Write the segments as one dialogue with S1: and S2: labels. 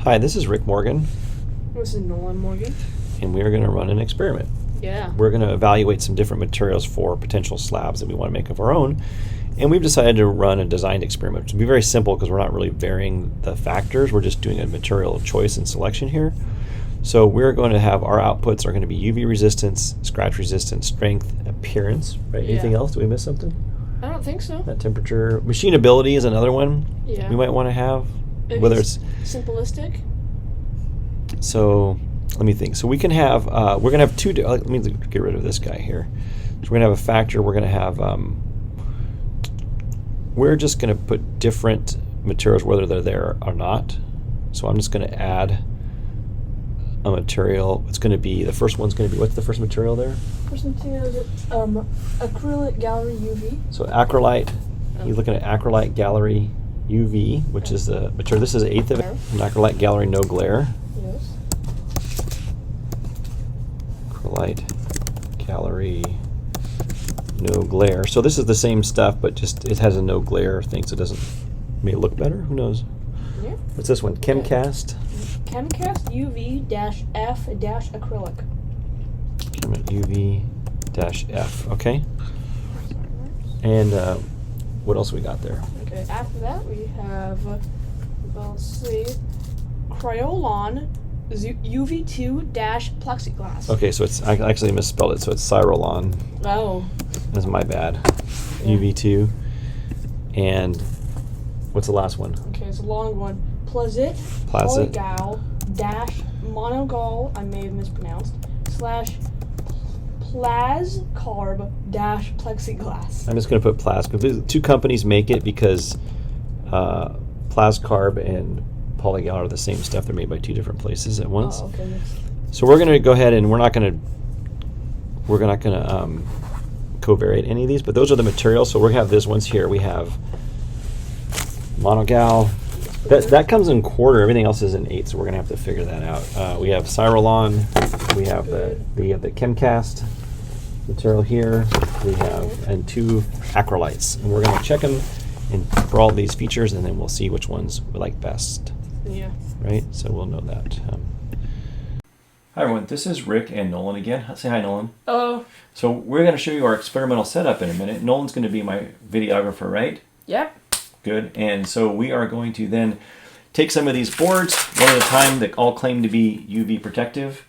S1: Hi, this is Rick Morgan,
S2: This is Nolan Morgan.
S1: and we are going to run an experiment.
S2: Yeah.
S1: We're going to evaluate some different materials for potential slabs that we want to make of our own, and we've decided to run a designed experiment. It'll be very simple because we're not really varying the factors. We're just doing a material choice and selection here. So we're going to have our outputs are going to be UV resistance, scratch resistance, strength, appearance. Right? Anything
S2: Yeah.
S1: else? Did we miss something?
S2: I don't think so.
S1: That temperature, machinability is another one
S2: Yeah.
S1: we might want to have.
S2: Maybe
S1: Whether it's
S2: simplistic.
S1: So let me think. So we can have, we're going to have two, let me get rid of this guy here. So we're going to have a factor, we're going to have, we're just going to put different materials whether they're there or not. So I'm just going to add a material. It's going to be, the first one's going to be, what's the first material there?
S2: First material is acrylic gallery UV.
S1: So acrylite, you're looking at acrylite gallery UV, which is the material, this is an eighth of it. An acrylite gallery no glare.
S2: Yes.
S1: Acrylite gallery no glare. So this is the same stuff, but just it has a no glare thing, so it doesn't may look better. Who knows?
S2: Yeah.
S1: What's this one? Chemcast.
S2: Chemcast UV-F-acrylic.
S1: UV-F. Okay. And what else we got there?
S2: Okay. After that, we have let's see, Crayolan UV2-plexiglass.
S1: Okay, so it's I actually misspelled it. So it's Cyrolon.
S2: Oh.
S1: That's my bad.
S2: Yeah.
S1: UV2. And what's the last one?
S2: Okay, it's a long one. Plazit. Polygal dash monogol. I may have mispronounced. / Plascarb dash plexiglass.
S1: I'm just going to put Plascarb. Two companies make it because Plascarb and Polygal are the same stuff. They're made by two different places at once.
S2: Oh, okay.
S1: So we're going to go ahead and we're not going to covariate any of these, but those are the materials. So we're going to have this ones here. We have Monogal. That comes in quarter. Everything else is in eighth. So we're going to have to figure that out. We have Cyrolon. We have the Chemcast material here. We have and two acrylites, and we're going to check them for all these features, and then we'll see which ones we like best.
S2: Yeah.
S1: Right. So we'll know that. Hi everyone. This is Rick and Nolan again. Say hi, Nolan.
S2: Oh.
S1: So we're going to show you our experimental setup in a minute. Nolan's going to be my videographer, right?
S2: Yep.
S1: Good. And so we are going to then take some of these boards one at a time that all claim to be UV protective.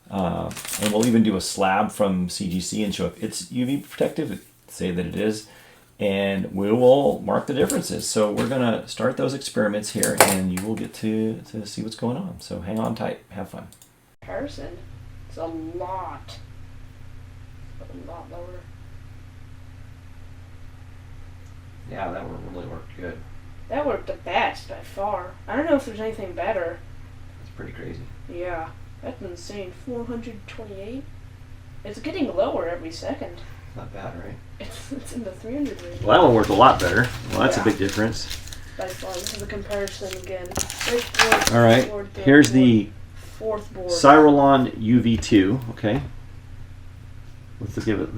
S1: And we'll even do a slab from CGC and show if it's UV protective, say that it is. And we will mark the differences. So we're going to start those experiments here and you will get to see what's going on. So hang on tight. Have fun.
S2: Comparison. It's a lot lower.
S1: Yeah, that really worked good.
S2: That worked the best by far. I don't know if there's anything better.
S1: It's pretty crazy.
S2: Yeah, that's insane. 428. It's getting lower every second.
S1: Not bad, right?
S2: It's in the 300 range.
S1: Well, that one worked a lot better. Well, that's
S2: Yeah.
S1: a big difference.
S2: By far, this is a comparison again.
S1: All right, here's the
S2: fourth board.
S1: Cyrolon UV2. Okay. Let's give it.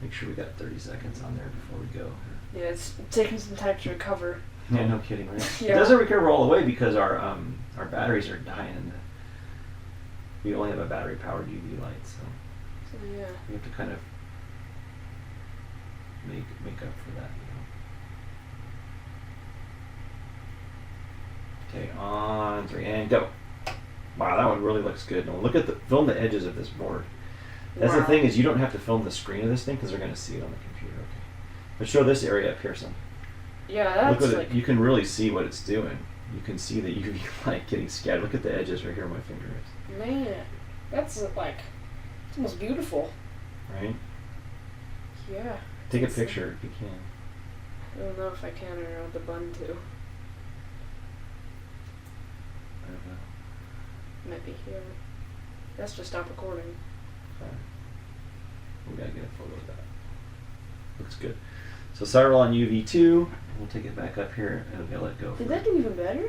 S1: Make sure we got 30 seconds on there before we go.
S2: Yeah, it's taking some time to recover.
S1: Yeah, no kidding, right?
S2: Yeah.
S1: It doesn't recover all the way because our batteries are dying. And we only have a battery powered UV light, so
S2: Yeah.
S1: we have to kind of make up for that. Okay, on 3 and go. Wow, that one really looks good. Now look at film the edges of this board. That's the
S2: Wow.
S1: thing is you don't have to film the screen of this thing because they're going to see it on the computer. Okay, but show this area up here some.
S2: Yeah, that's
S1: Look at
S2: like
S1: it. You can really see what it's doing. You can see the UV light getting scattered. Look at the edges right here where my finger is.
S2: man. That's like it's almost beautiful.
S1: Right?
S2: Yeah.
S1: Take a
S2: It's,
S1: picture if you can.
S2: I don't know if I can or not the button to.
S1: I don't know.
S2: Might be here. That's just stop recording.
S1: Fine. We gotta get a photo of that. Looks good. So Cyrolon UV2. We'll take it back up here and we'll let it go.
S2: Did that do even better?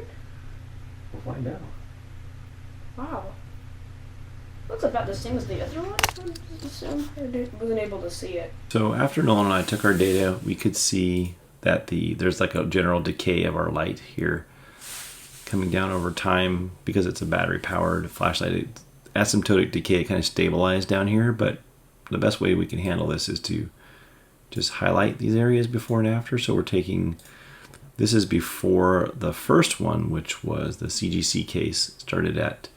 S1: We'll find out.
S2: Wow. Looks about the same as the other one. I wasn't able to see it.
S1: So after Nolan and I took our data, we could see that there's like a general decay of our light here. coming down over time because it's a battery powered flashlight. Asymptotic decay kind of stabilized down here, but the best way we can handle this is to just highlight these areas before and after. So we're taking, this is before the first one, which was the CGC case, started at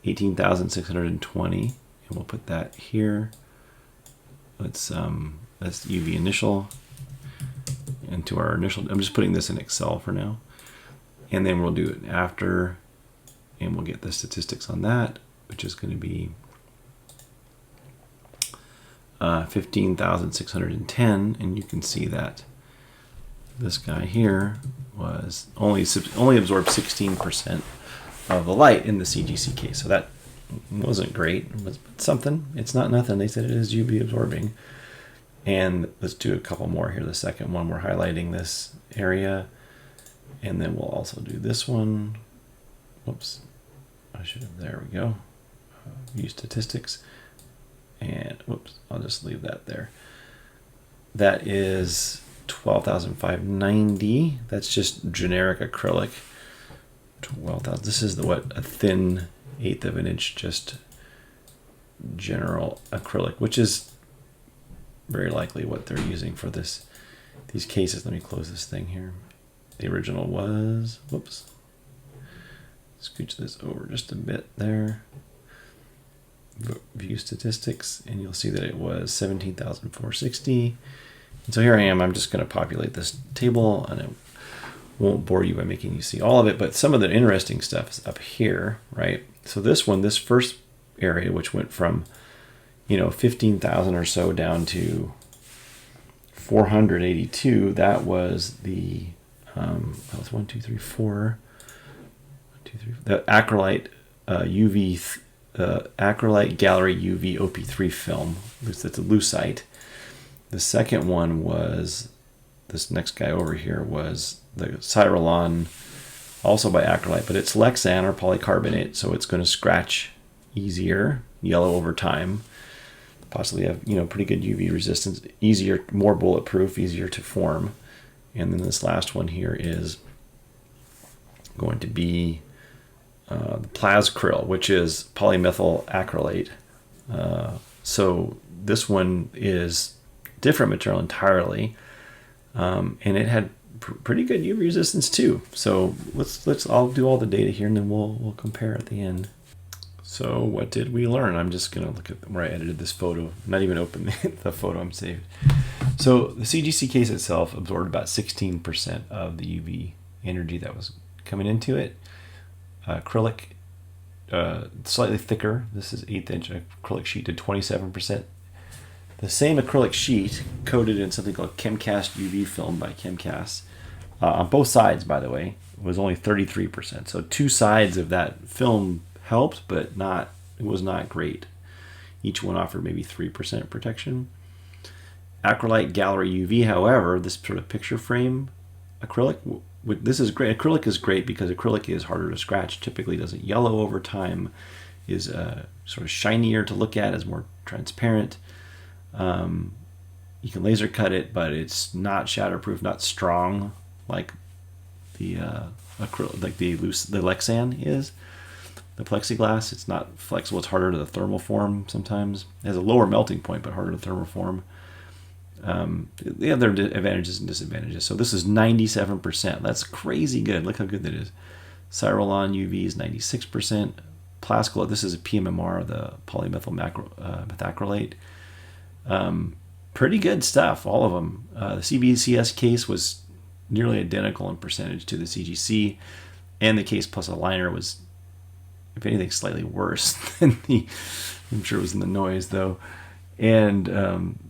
S1: 18,620, and we'll put that here. That's UV initial, and to our initial, I'm just putting this in Excel for now, and then we'll do it after, and we'll get the statistics on that, which is going to be 15,610, and you can see that this guy here was only absorbed 16% of the light in the CGC case, so that wasn't great. It was something. It's not nothing. They said it is UV absorbing. And let's do a couple more here. The second one, we're highlighting this area, and then we'll also do this one. Whoops, I should have. There we go. View statistics, and whoops, I'll just leave that there. That is 12,590. That's just generic acrylic. 12,000. This is a thin 1/8 of an inch, just general acrylic, which is very likely what they're using for these cases. Let me close this thing here. The original was, whoops, scooch this over just a bit there. View statistics, and you'll see that it was 17,460. And so here I am. I'm just going to populate this table, and it won't bore you by making you see all of it, but some of the interesting stuff is up here, right? So this one, this first area, which went from 15,000 or so down to 482, that was the that was 1, 2, 3, 4, 1, 2, 3, the acrylite UV acrylite gallery UV OP3 film. It's a lucite. The second one was this next guy over here, was the Cyrolon, also by acrylite, but it's Lexan or polycarbonate, so it's going to scratch easier, yellow over time, possibly have pretty good UV resistance, easier, more bulletproof, easier to form. And then this last one here is going to be the Plascryl, which is polymethyl acrylate. So this one is different material entirely, and it had pretty good UV resistance too. So I'll do all the data here, and then we'll compare at the end. So what did we learn? I'm just gonna look at where I edited this photo, not even open the photo I'm saved. So the CGC case itself absorbed about 16% of the UV energy that was coming into it. Acrylic, slightly thicker. This is 1/8 inch acrylic sheet, did 27%. The same acrylic sheet coated in something called Chemcast UV film by Chemcast, on both sides, by the way, was only 33%. So two sides of that film helped, but it was not great. Each one offered maybe 3% protection. Acrylite gallery UV, however, this sort of picture frame acrylic, this is great. Acrylic is great because acrylic is harder to scratch, typically doesn't yellow over time, is sort of shinier to look at, is more transparent. You can laser cut it, but it's not shatterproof, not strong like the acrylic, like the Lexan is. The plexiglass, it's not flexible, it's harder to thermoform sometimes. It has a lower melting point, but harder to thermoform. They have their advantages and disadvantages. So this is 97%. That's crazy good. Look how good that is. Cyrolon UV is 96%. Plascryl, this is a PMMR, the polymethyl methacrylate. Pretty good stuff, all of them. The CBCS case was nearly identical in percentage to the CGC, and the case plus a liner was, if anything, slightly worse than I'm sure it was in the noise though. And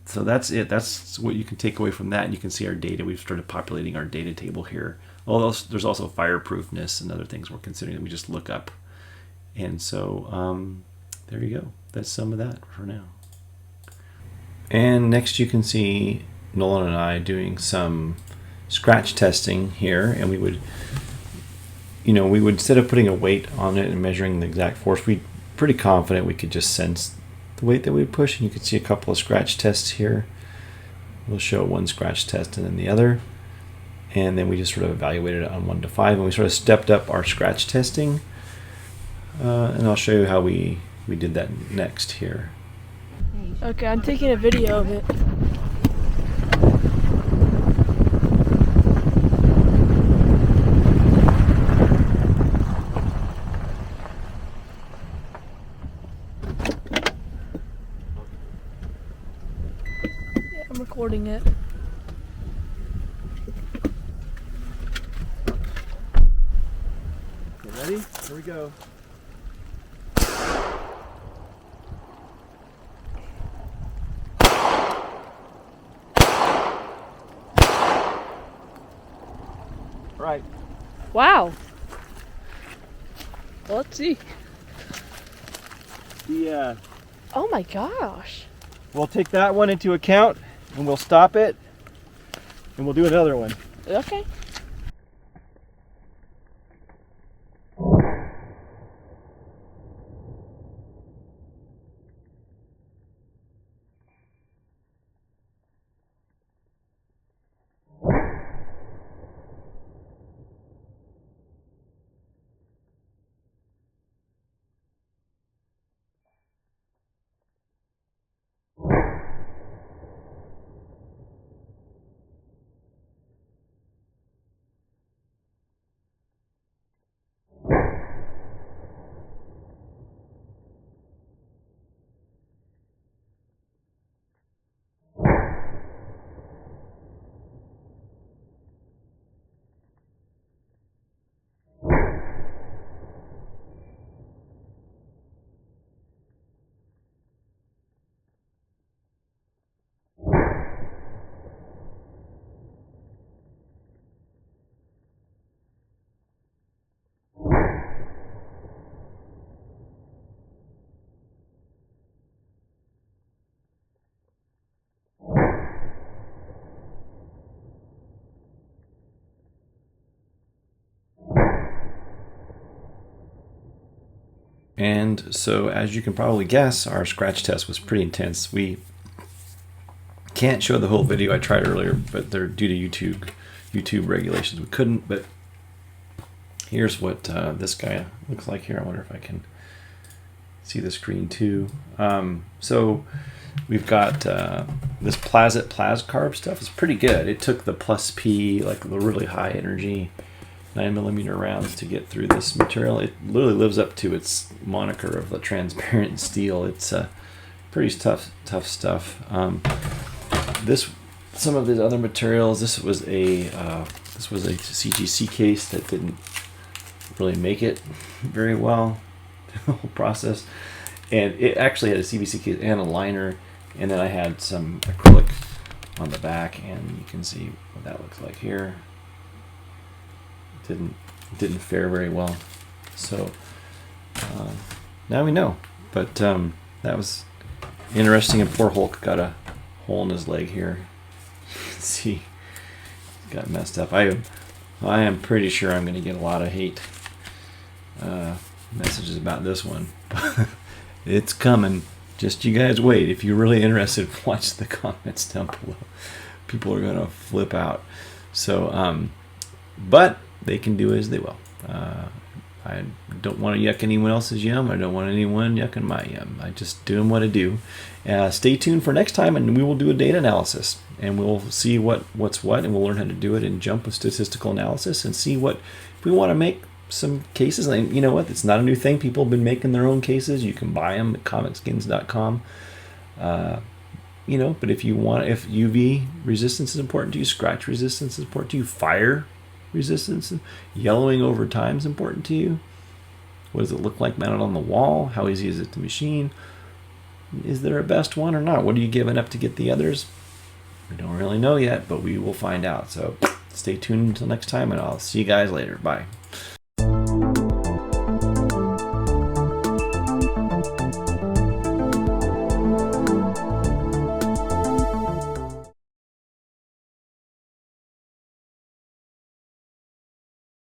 S1: so that's it. That's what you can take away from that. And you can see our data. We've started populating our data table here. Although there's also fireproofness and other things we're considering that we just look up. And so there you go. That's some of that for now. And next you can see Nolan and I doing some scratch testing here. And we would, instead of putting a weight on it and measuring the exact force, we're pretty confident we could just sense the weight that we push. And you can see a couple of scratch tests here. We'll show one scratch test and then the other. And then we just sort of evaluated it on 1 to 5, and we sort of stepped up our scratch testing. And I'll show you how we did that next here.
S2: Okay, I'm taking a video of it. Yeah, I'm recording it.
S1: You ready? Here we go. Right.
S2: Wow. Well, let's see. Oh my gosh.
S1: We'll take that one into account, and we'll stop it, and we'll do another one.
S2: Okay.
S1: And so, as you can probably guess, our scratch test was pretty intense. We can't show the whole video. I tried earlier, but they're due to YouTube regulations. We couldn't, but here's what this guy looks like here. I wonder if I can see the screen too. So we've got this Plascarb stuff. It's pretty good. It took the plus P, like the really high energy 9mm rounds to get through this material. It literally lives up to its moniker of the transparent steel. It's pretty tough stuff. Some of these other materials. This was a CGC case that didn't really make it very well. The whole process, and it actually had a CVC case and a liner, and then I had some acrylic on the back, and you can see what that looks like here. Didn't fare very well, so now we know. But that was interesting, and poor Hulk got a hole in his leg here. You can see he got messed up. I am pretty sure I'm going to get a lot of hate messages about this one. It's coming. Just you guys wait. If you're really interested, watch the comments down below. People are going to flip out. So, but they can do as they will. I don't want to yuck anyone else's yum. I don't want anyone yucking my yum. I just doing what I do. Stay tuned for next time, and we will do a data analysis, and we'll see what's what, and we'll learn how to do it and jump with statistical analysis and see what if we want to make some cases. And you know what? It's not a new thing. People have been making their own cases. You can buy them at comicskins.com. You know, but if UV resistance is important to you, scratch resistance is important to you, fire resistance, yellowing over time is important to you. What does it look like mounted on the wall? How easy is it to machine? Is there a best one or not? What are you giving up to get the others? We don't really know yet, but we will find out. So stay tuned until next time, and I'll see you guys later. Bye.